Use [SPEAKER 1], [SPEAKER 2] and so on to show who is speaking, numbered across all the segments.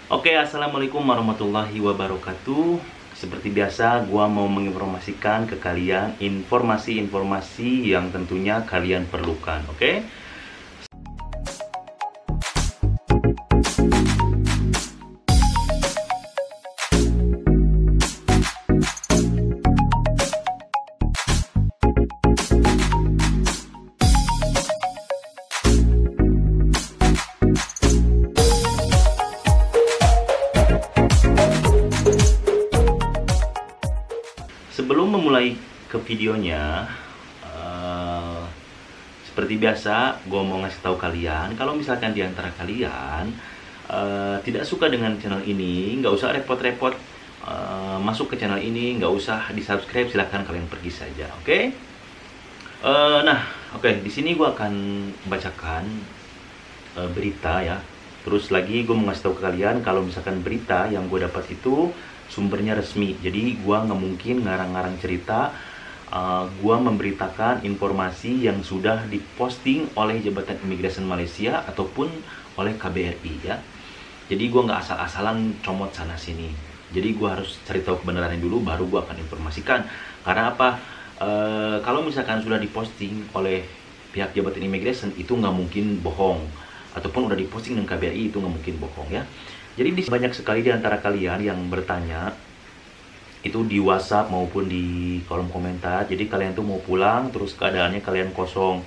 [SPEAKER 1] Oke, assalamualaikum warahmatullahi wabarakatuh. Seperti biasa, gua mau menginformasikan ke kalian informasi-informasi yang tentunya kalian perlukan. Oke? Sebelum memulai ke videonya, seperti biasa, gue mau ngasih tahu kalian, kalau misalkan di antara kalian tidak suka dengan channel ini, nggak usah repot-repot masuk ke channel ini, nggak usah di subscribe, silahkan kalian pergi saja, oke? Di sini gue akan bacakan berita ya. Terus lagi gue mau ngasih tahu ke kalian kalau misalkan berita yang gue dapat itu sumbernya resmi. Jadi gue nggak mungkin ngarang-ngarang cerita. Gue memberitakan informasi yang sudah diposting oleh Jabatan Imigrasi Malaysia ataupun oleh KBRI ya. Jadi gue nggak asal-asalan comot sana sini. Jadi gue harus cari tahu kebenarannya dulu, baru gue akan informasikan. Karena apa? Kalau misalkan sudah diposting oleh pihak Jabatan Imigrasi itu nggak mungkin bohong, ataupun udah diposting dengan KBRI itu nggak mungkin bohong ya. Jadi banyak sekali di antara kalian yang bertanya itu di WhatsApp maupun di kolom komentar. Jadi kalian tuh mau pulang terus keadaannya kalian kosong.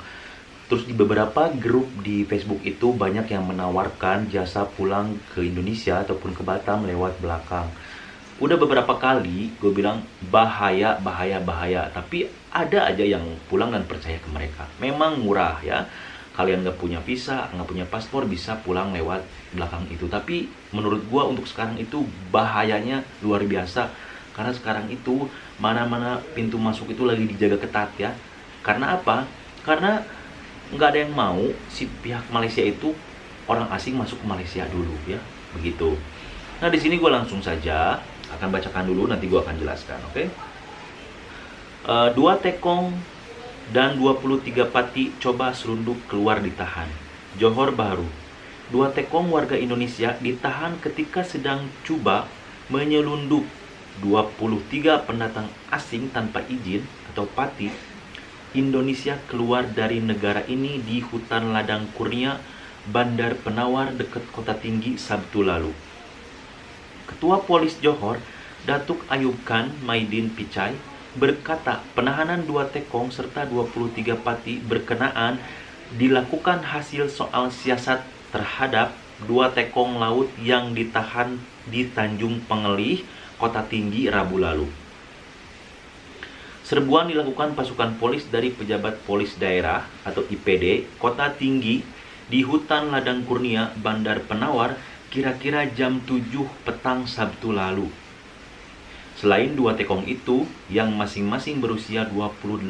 [SPEAKER 1] Terus di beberapa grup di Facebook itu banyak yang menawarkan jasa pulang ke Indonesia ataupun ke Batam lewat belakang. Udah beberapa kali gue bilang bahaya, tapi ada aja yang pulang dan percaya ke mereka. Memang murah ya. Kalian nggak punya visa, nggak punya paspor, bisa pulang lewat belakang itu. Tapi menurut gua untuk sekarang itu bahayanya luar biasa. Karena sekarang itu mana-mana pintu masuk itu lagi dijaga ketat ya. Karena apa? Karena nggak ada yang mau si pihak Malaysia itu orang asing masuk ke Malaysia dulu ya. Begitu. Nah di sini gua langsung saja akan bacakan dulu, nanti gua akan jelaskan, oke? 2 tekong dan 23 pati coba serunduk keluar ditahan. Johor Bahru. 2 tekong warga Indonesia ditahan ketika sedang coba menyelundup 23 pendatang asing tanpa izin atau pati Indonesia keluar dari negara ini di hutan ladang Kurnia, Bandar Penawar dekat Kota Tinggi Sabtu lalu. Ketua Polis Johor, Datuk Ayub Khan Maidin Pichai, berkata penahanan 2 tekong serta 23 pati berkenaan dilakukan hasil soal siasat terhadap 2 tekong laut yang ditahan di Tanjung Pengelih, Kota Tinggi Rabu lalu. Serbuan dilakukan pasukan polis dari pejabat polis daerah atau IPD Kota Tinggi di hutan Ladang Kurnia, Bandar Penawar kira-kira jam 7 petang Sabtu lalu. Selain 2 tekong itu, yang masing-masing berusia 28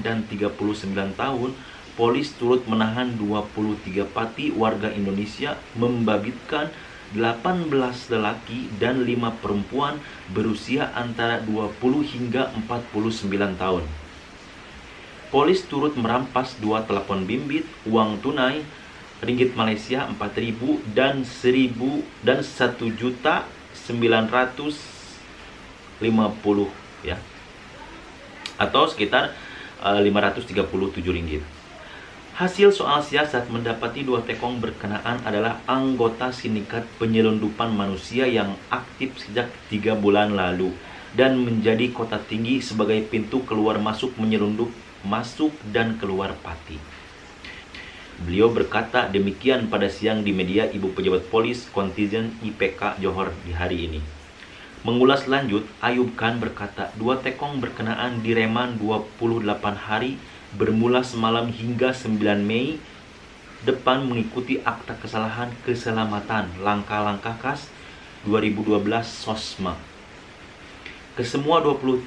[SPEAKER 1] dan 39 tahun, polis turut menahan 23 pati warga Indonesia, membabitkan 18 lelaki dan 5 perempuan berusia antara 20 hingga 49 tahun. Polis turut merampas 2 telepon bimbit, uang tunai, ringgit Malaysia 4.000 dan 1.950 ya, atau sekitar 537 ringgit. Hasil soal siasat mendapati 2 tekong berkenaan adalah anggota sindikat penyelundupan manusia yang aktif sejak 3 bulan lalu dan menjadi Kota Tinggi sebagai pintu keluar masuk menyelundup masuk dan keluar pati. Beliau berkata demikian pada siang di media Ibu Pejabat Polis Kontingen IPK Johor di hari ini. Mengulas lanjut, Ayub Khan berkata 2 tekong berkenaan direman 28 hari bermula semalam hingga 9 Mei depan mengikuti akta kesalahan keselamatan langkah-langkah khas 2012 SOSMA. Kesemua 23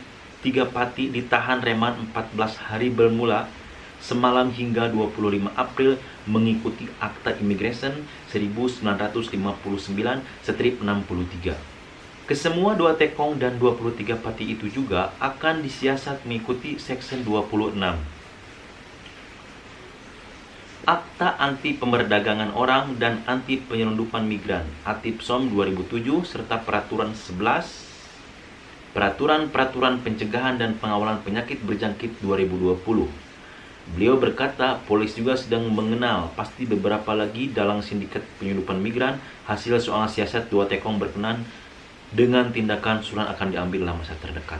[SPEAKER 1] pati ditahan reman 14 hari bermula semalam hingga 25 April mengikuti akta Immigration 1959/63. Kesemua 2 tekong dan 23 pati itu juga akan disiasat mengikuti Section 26. Akta Anti Pemerdagangan Orang dan Anti Penyelundupan Migran (ATIPSOM) 2007 serta Peraturan 11 Peraturan Pencegahan dan Pengawalan Penyakit Berjangkit 2020. Beliau berkata, polis juga sedang mengenal pasti beberapa lagi dalang sindikat penyelundupan migran. Hasil soal siasat dua tekong berkenan dengan tindakan susulan akan diambil dalam masa terdekat.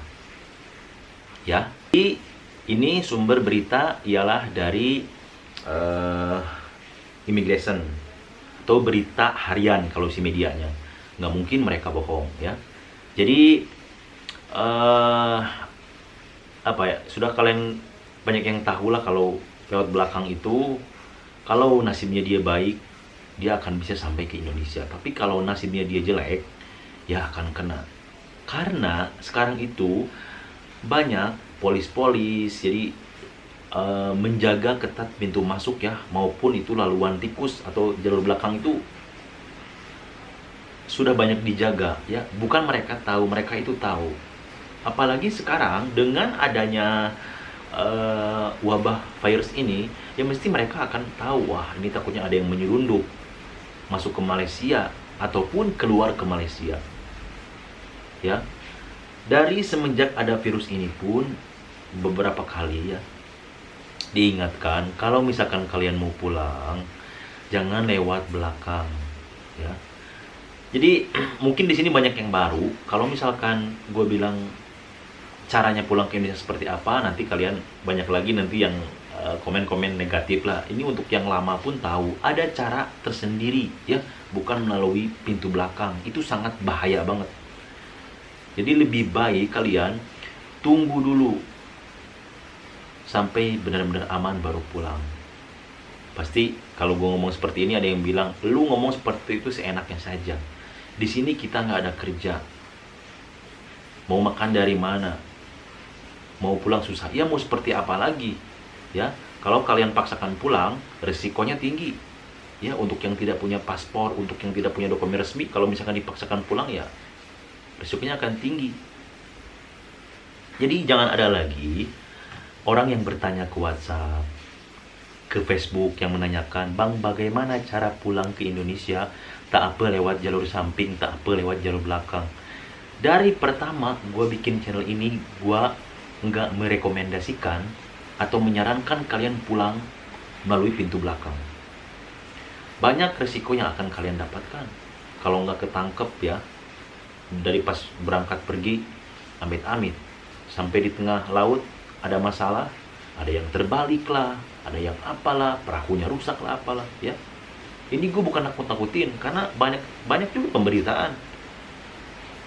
[SPEAKER 1] Ya, ini sumber berita ialah dari Immigration atau berita harian kalau si medianya. Nggak mungkin mereka bohong, ya. Jadi apa ya, sudah kalian banyak yang tahu lah kalau lewat belakang itu, kalau nasibnya dia baik, dia akan bisa sampai ke Indonesia. Tapi kalau nasibnya dia jelek, ya akan kena. Karena sekarang itu banyak polis-polis, jadi menjaga ketat pintu masuk ya, maupun itu laluan tikus atau jalur belakang itu sudah banyak dijaga ya. Bukan mereka tahu, mereka itu tahu. Apalagi sekarang dengan adanya wabah virus ini, ya mesti mereka akan tahu, wah ini takutnya ada yang menyelundup masuk ke Malaysia ataupun keluar ke Malaysia. Ya. Dari semenjak ada virus ini pun beberapa kali ya diingatkan kalau misalkan kalian mau pulang jangan lewat belakang ya. Jadi mungkin di sini banyak yang baru. Kalau misalkan gue bilang caranya pulang ke Indonesia seperti apa, nanti kalian banyak lagi nanti yang komen-komen negatif lah. Ini untuk yang lama pun tahu ada cara tersendiri ya, bukan melalui pintu belakang. Itu sangat bahaya banget. Jadi lebih baik kalian tunggu dulu sampai benar-benar aman baru pulang. Pasti kalau gue ngomong seperti ini ada yang bilang, lu ngomong seperti itu seenaknya saja. Di sini kita nggak ada kerja. Mau makan dari mana? Mau pulang susah. Ya mau seperti apa lagi? Ya, kalau kalian paksakan pulang, resikonya tinggi. Ya, untuk yang tidak punya paspor, untuk yang tidak punya dokumen resmi, kalau misalkan dipaksakan pulang ya resikonya akan tinggi. Jadi jangan ada lagi orang yang bertanya ke WhatsApp, ke Facebook yang menanyakan, "Bang, bagaimana cara pulang ke Indonesia? Tak apa lewat jalur samping, tak apa lewat jalur belakang." Dari pertama gue bikin channel ini, gue nggak merekomendasikan atau menyarankan kalian pulang melalui pintu belakang. Banyak resiko yang akan kalian dapatkan kalau nggak ketangkep ya. Dari pas berangkat pergi, amit-amit sampai di tengah laut ada masalah, ada yang terbalik lah, ada yang apalah, perahunya rusak lah apalah ya. Ini gue bukan nakut-nakutin, karena banyak juga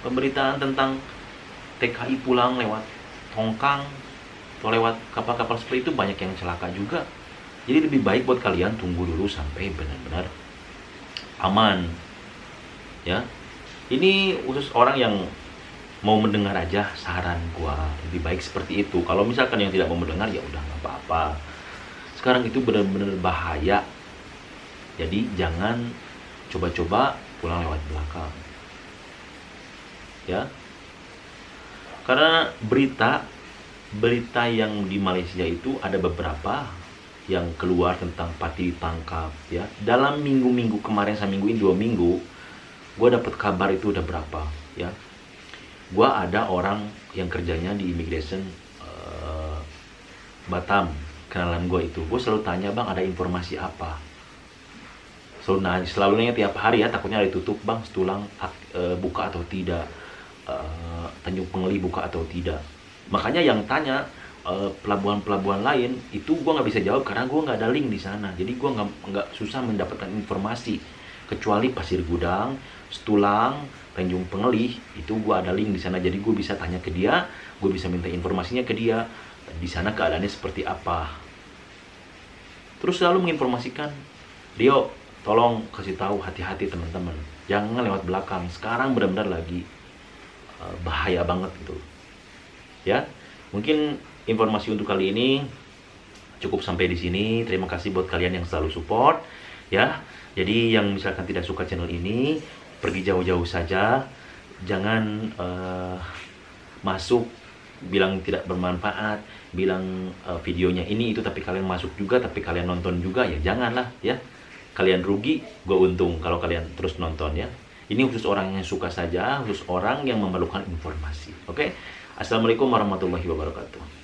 [SPEAKER 1] pemberitaan tentang TKI pulang lewat tongkang atau lewat kapal-kapal seperti itu, banyak yang celaka juga. Jadi lebih baik buat kalian tunggu dulu sampai benar-benar aman ya. Ini khusus orang yang mau mendengar aja saran gua, lebih baik seperti itu. Kalau misalkan yang tidak mau mendengar ya udah nggak apa-apa. Sekarang itu benar-benar bahaya. Jadi jangan coba-coba pulang lewat belakang. Ya. Karena berita yang di Malaysia itu ada beberapa yang keluar tentang Pati ditangkap ya. Dalam minggu-minggu kemarin sama minggu ini 2 minggu, gue dapet kabar itu udah berapa ya. Gue ada orang yang kerjanya di Immigration Batam, kenalan gue itu. Gue selalu tanya, "Bang, ada informasi apa?" Selalu nanya tiap hari ya, takutnya ada ditutup, "Bang, Setulang buka atau tidak, Tanjung Pengeli buka atau tidak." Makanya yang tanya pelabuhan-pelabuhan lain itu gue nggak bisa jawab karena gue nggak ada link di sana. Jadi gue nggak susah mendapatkan informasi, kecuali Pasir Gudang, Setulang, Tanjung Pengelih itu gue ada link di sana. Jadi gue bisa tanya ke dia, gue bisa minta informasinya ke dia, di sana keadaannya seperti apa. Terus selalu menginformasikan, "Dio, tolong kasih tahu, hati-hati teman-teman, jangan lewat belakang. Sekarang benar-benar lagi bahaya banget gitu." Ya, mungkin informasi untuk kali ini cukup sampai di sini. Terima kasih buat kalian yang selalu support ya. Jadi yang misalkan tidak suka channel ini, pergi jauh-jauh saja. Jangan masuk bilang tidak bermanfaat, bilang videonya ini itu, tapi kalian masuk juga, tapi kalian nonton juga, ya janganlah ya. Kalian rugi, gue untung kalau kalian terus nonton ya. Ini khusus orang yang suka saja, khusus orang yang memerlukan informasi. Oke? Assalamualaikum warahmatullahi wabarakatuh.